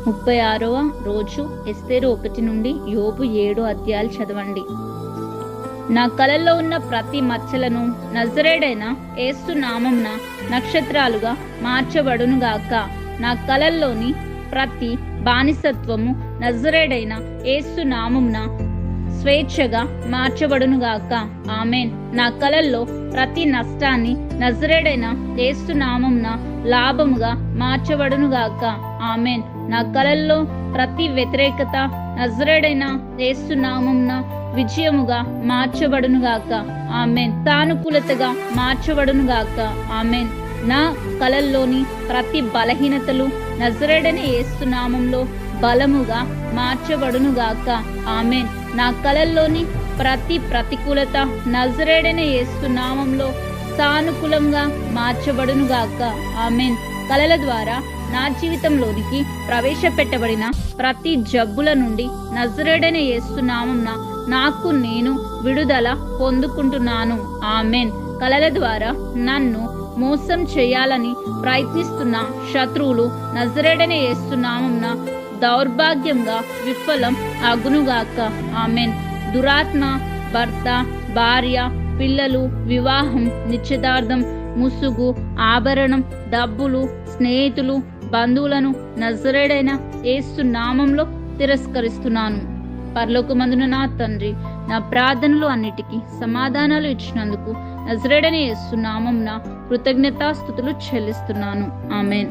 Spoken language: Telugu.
36వ రోజు ఎస్తేరు 1 నుండి యోబు 7 అధ్యాయాలు చదవండి. నా కలల్లో ఉన్న ప్రతి మచ్చలను నజరేడైన యేసు నామమున నక్షత్రాలుగా మార్చబడునుగాక. నా కలల్లోని ప్రతి బానిసత్వము నజరేడైన యేసు నామమున స్వేచ్ఛగా మార్చబడునుగాక. ఆమెన్. నా కలల్లో ప్రతి నష్టాన్ని నజరేడైన యేసు నామమున లాభముగా మార్చబడునుగాక. ఆమెన్. నా కలల్లో ప్రతి వ్యతిరేకత నజరేడైన యేసు నామమున విజయముగా మార్చబడునుగాక. ఆమెన్. సానుకూలతగా మార్చబడునుగాక. ఆమెన్. నా కలల్లోని ప్రతి బలహీనతలు నజరేడైన యేసు నామంలో బలముగా మార్చబడునుగాక. ఆమెన్. నా కలల్లోని ప్రతి ప్రతికూలత నజరేడైన యేసు నామంలో సానుకూలంగా మార్చబడునుగాక. ఆమెన్. కలల ద్వారా నా జీవితంలోనికి ప్రవేశపెట్టబడిన ప్రతి జబ్బుల నుండి నజరేడైన యేసు నామమున నాకు నేను విడుదల పొందుకుంటున్నాను. ఆమెన్. కలల ద్వారా నన్ను మోసం చేయాలని ప్రయత్నిస్తున్న శత్రువులు నజరేడైన యేసు నామమున దౌర్భాగ్యంగా విఫలం అగునుగాక. ఆమెన్. దురాత్మ, భర్త, భార్య, పిల్లలు, వివాహం, నిశ్చితార్థం, ముసుగు, ఆభరణం, డబ్బులు, స్నేహితులు, బంధువులను నజరేడైన యేసు నామంలో తిరస్కరిస్తున్నాను. పరలోకమందున నా తండ్రి, నా ప్రార్థనలు అన్నిటికీ సమాధానాలు ఇచ్చినందుకు నజరేడైన యేసు నామమున కృతజ్ఞతాస్తుతులు చెల్లిస్తున్నాను. ఆమెన్.